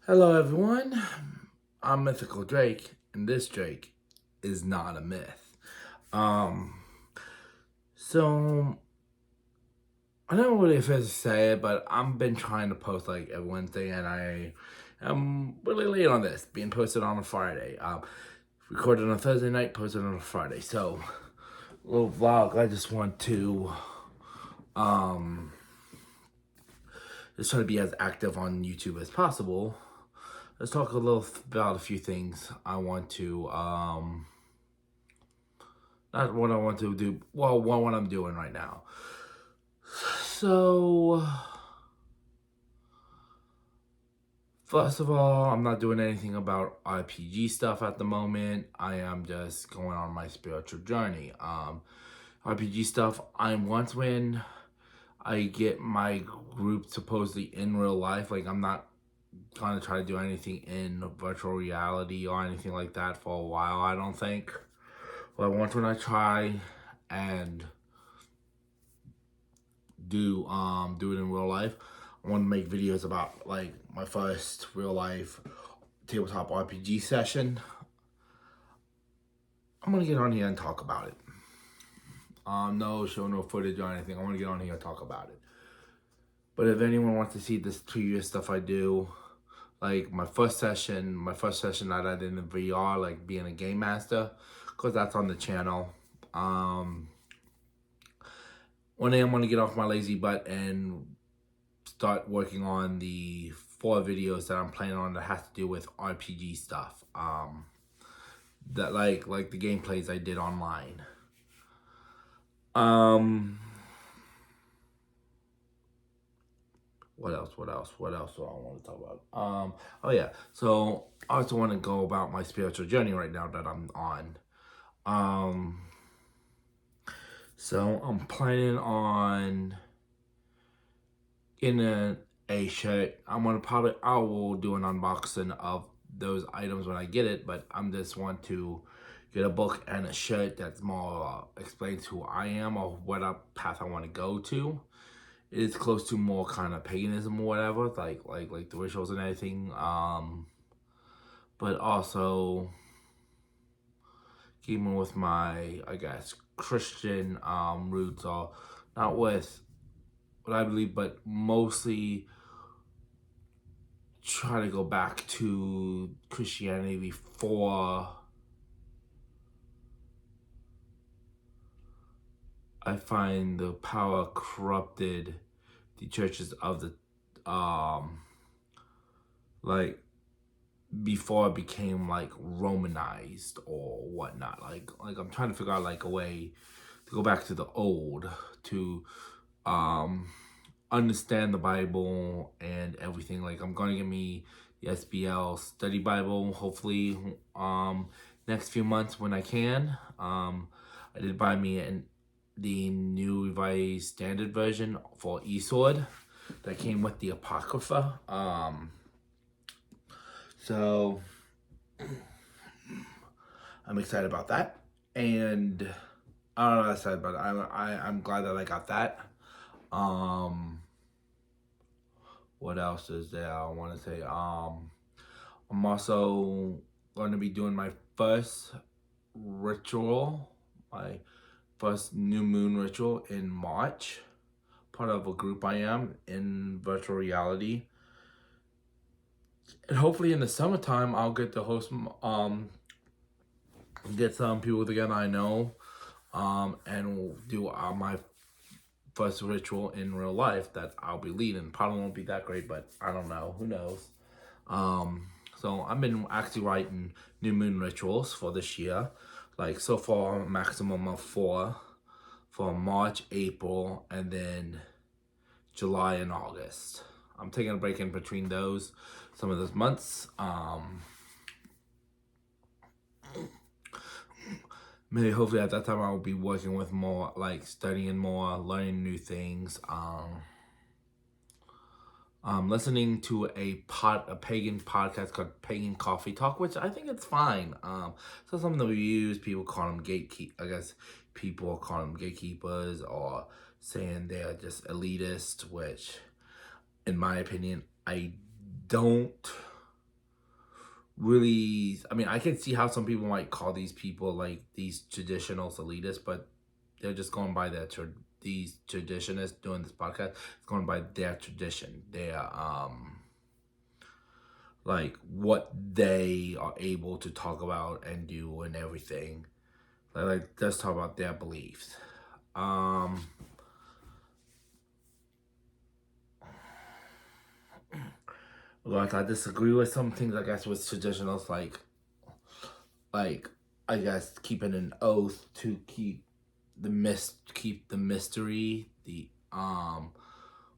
Hello, everyone. I'm Mythical Drake, and this Drake is not a myth. Um, so I don't know really if to say it, but I've been trying to post like every Wednesday, and I am really late on this, being posted on a Friday. Recorded on a Thursday night, posted on a Friday. So, little vlog. I just want to um just try to be as active on YouTube as possible. Let's talk a little about a few things I want to not what I want to do. Well, what I'm doing right now. So, first of all, I'm not doing anything about RPG stuff at the moment. I am just going on my spiritual journey. RPG stuff. Once when I get my group supposedly in real life. Like I'm not gonna try to do anything in virtual reality or anything like that for a while. I don't think. But once when I try and do it in real life. I want to make videos about like my first real life tabletop RPG session. I'm gonna get on here and talk about it. No show, no footage or anything. I want to get on here and talk about it. But if anyone wants to see this previous stuff I do, like my first session that I did in VR, like being a game master, because that's on the channel. One day I'm gonna get off my lazy butt and start working on the 4 videos that I'm planning on that has to do with RPG stuff. That like the gameplays I did online. What else? What else do I want to talk about? Oh yeah. So I also want to go about my spiritual journey right now that I'm on. Um, so I'm planning on getting a shirt. I will do an unboxing of those items when I get it, but I'm just want to get a book and a shirt that's more explains who I am or what path I want to go to. It is close to more kind of paganism or whatever, like the rituals and everything. But also keeping with my, I guess, Christian roots, or not with what I believe, but mostly try to go back to Christianity before I find the power corrupted the churches of the like before it became like Romanized or whatnot. Like I'm trying to figure out like a way to go back to the old to um understand the Bible and everything. Like I'm gonna get me the SBL study Bible hopefully next few months when I can. I did buy me the new revised standard version for eSword that came with the Apocrypha. So I'm excited about that, and I don't know what I said, but I'm glad that I got that. Um, what else is there? I want to say. I'm also going to be doing my first ritual, my first new moon ritual in March. Part of a group I am in virtual reality, and hopefully in the summertime I'll get to host get some people together I know, and we'll do my first ritual in real life that I'll be leading. Probably won't be that great, but I don't know. Who knows? So I've been actually writing new moon rituals for this year. Like so far, a maximum of 4 for March, April, and then July and August. I'm taking a break in between some of those months. Maybe hopefully at that time I will be working with more, like studying more, learning new things. Listening to a pagan podcast called Pagan Coffee Talk, which I think it's fine. So some of the reviews, people call them I guess people call them gatekeepers or saying they're just elitist, which, in my opinion, I don't. really, I mean, I can see how some people might call these people like these traditionals elitists, but they're just going by these traditionists doing this podcast, it's going by their tradition, their like what they are able to talk about and do and everything. Like let's talk about their beliefs. Like I disagree with some things, I guess, with traditionals, like I guess keeping an oath to keep the mystery, the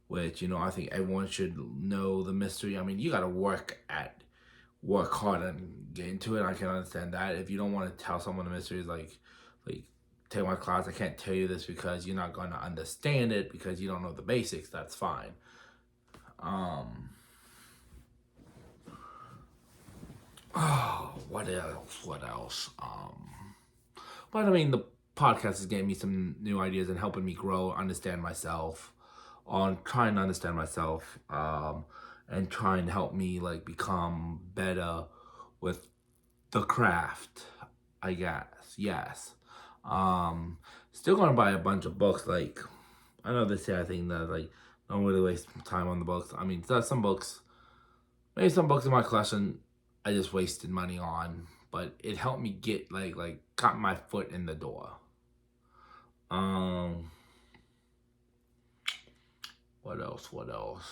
which, you know, I think everyone should know the mystery. I mean, you gotta work hard and get into it. I can understand that. If you don't want to tell someone the mystery, is like take my class, I can't tell you this because you're not gonna understand it because you don't know the basics. That's fine. Oh, what else? What else? But I mean, the podcast is getting me some new ideas and helping me grow, understand myself, on trying to understand myself, and trying to help me like become better with the craft, I guess. Yes. Still gonna buy a bunch of books. Like I know they say I think that like don't really waste time on the books. I mean, there's some books, maybe some books in my collection I just wasted money on, but it helped me get like got my foot in the door. Um, what else? What else?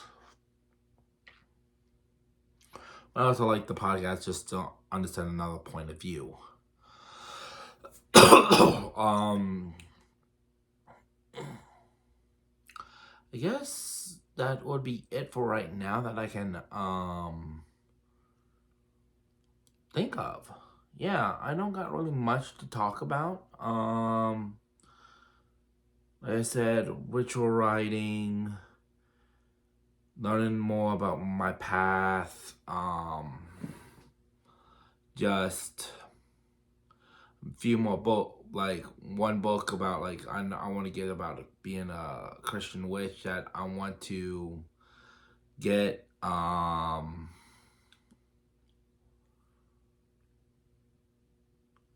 I also like the podcast just to understand another point of view. um, I guess that would be it for right now that I can think of. Yeah, I don't got really much to talk about. Like I said, ritual writing, learning more about my path, just a few more like one book about like I want to get about being a Christian witch that I want to get.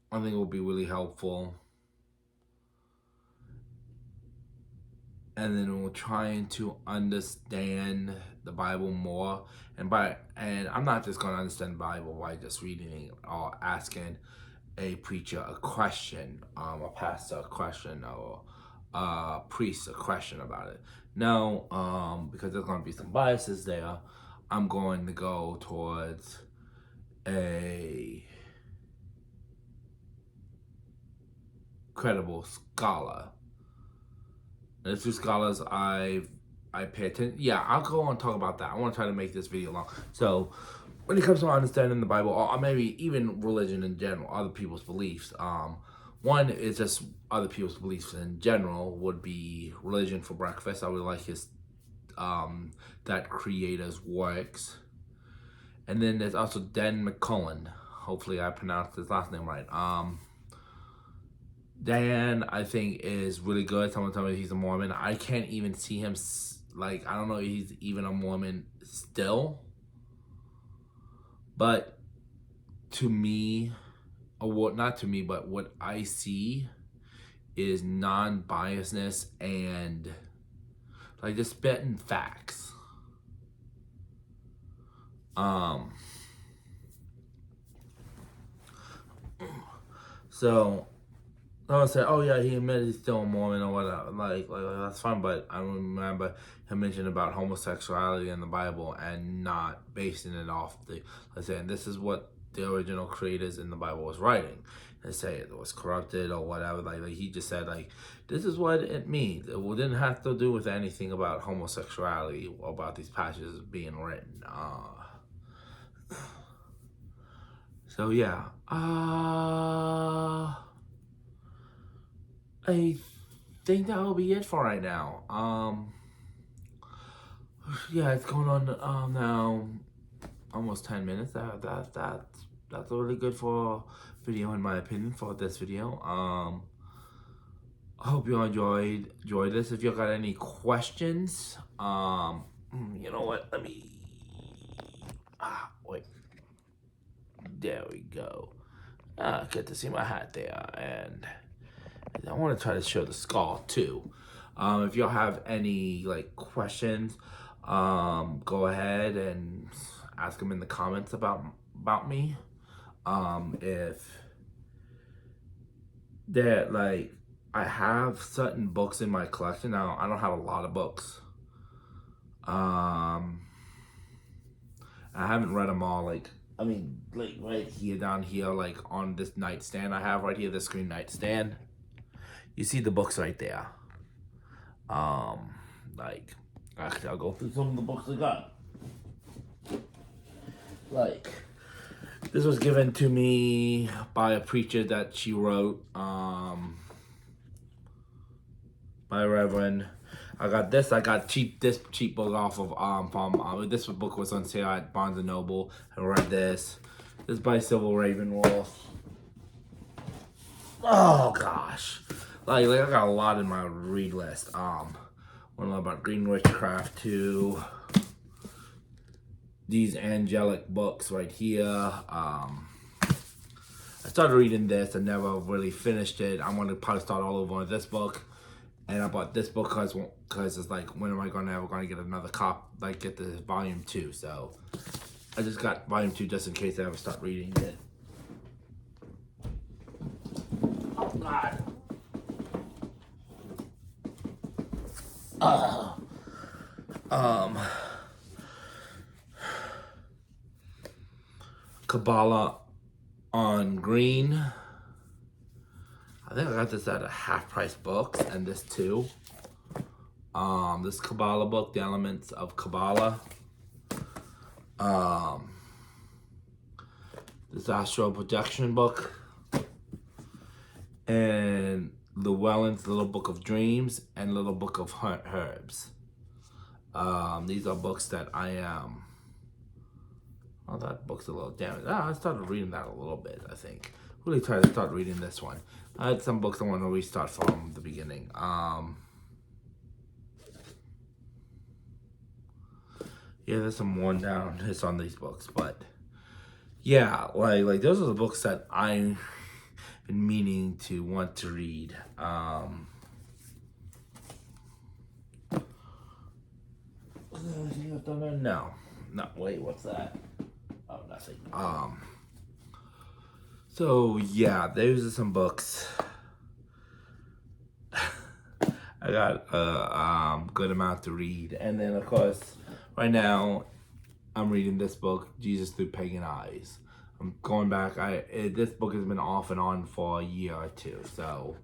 I think it will be really helpful. And then we're trying to understand the Bible more. And I'm not just gonna understand the Bible by just reading it or asking a preacher a question, a pastor a question, or a priest a question about it. No, because there's gonna be some biases there. I'm going to go towards a credible scholar. There's two scholars I pay attention. Yeah, I'll go and talk about that. I want to try to make this video long. So, when it comes to understanding the Bible, or maybe even religion in general, other people's beliefs, one is just other people's beliefs in general would be Religion for Breakfast. I would like his that creator's works, and then there's also Dan McCullen. Hopefully, I pronounced his last name right. Dan, I think, is really good. Someone told me he's a Mormon. I can't even see him, like, I don't know if he's even a Mormon still. But to me, or what, not to me, but what I see is non-biasness and, like, just spitting facts. So someone said, "Oh yeah, he admitted he's still a Mormon or whatever." Like that's fine, but I remember him mentioning about homosexuality in the Bible and not basing it off the, let's say, and this is what the original creators in the Bible was writing. They say it was corrupted or whatever. Like he just said, like, this is what it means. It didn't have to do with anything about homosexuality or about these passages being written. So yeah. I think that will be it for right now. Yeah, it's going on now almost 10 minutes. That's really good for video in my opinion for this video. I hope you enjoyed this. If you got any questions, you know what? Let me wait. There we go. Good to see my hat there. And I want to try to show the skull too. If y'all have any like questions, go ahead and ask them in the comments about me. If that like I have certain books in my collection now. I don't have a lot of books. I haven't read them all. Like right here, down here, like on this nightstand I have right here, the screen nightstand. You see the books right there. Like actually, I'll go through some of the books I got. Like this was given to me by a preacher that she wrote. By Reverend. I got this. I got this cheap book off of from this book was on sale at Barnes and Noble. I read this. This is by Sybil Ravenwolf. Oh gosh, like I got a lot in my read list. One about Green Witchcraft too. These angelic books right here. I started reading this. I never really finished it. I'm gonna probably start all over on this book. And I bought this book because it's like, when am I ever gonna get another like get the volume 2? So I just got volume 2 just in case I ever start reading it. Oh God. Kabbalah on Green. I think I got this at a Half Price Books, and this too. This Kabbalah book, The Elements of Kabbalah. This Astral Projection book. And Llewellyn's Little Book of Dreams and Little Book of Herbs. These are books that I am. Oh, that book's a little damaged. I started reading that a little bit, I think. Really try to start reading this one. I had some books I want to restart from the beginning. Yeah, there's some worn down hits on these books, but yeah, like those are the books that I've been meaning to want to read. No, wait, what's that? Oh, nothing. So yeah, those are some books. I got a good amount to read, and then of course, right now, I'm reading this book, Jesus Through Pagan Eyes. I'm going back. This book has been off and on for a year or two, so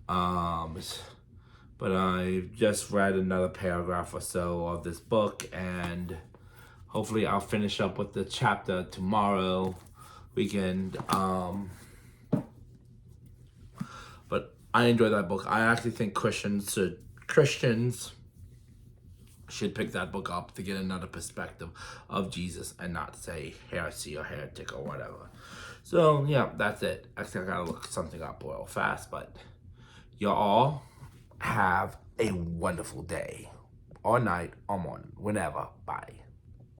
but I've just read another paragraph or so of this book, and hopefully I'll finish up with the chapter tomorrow weekend. But I enjoy that book. I actually think Christians should pick that book up to get another perspective of Jesus and not say heresy or heretic or whatever. So yeah, that's it. Actually, I gotta look something up real fast, but y'all have a wonderful day or night or morning, whenever. Bye.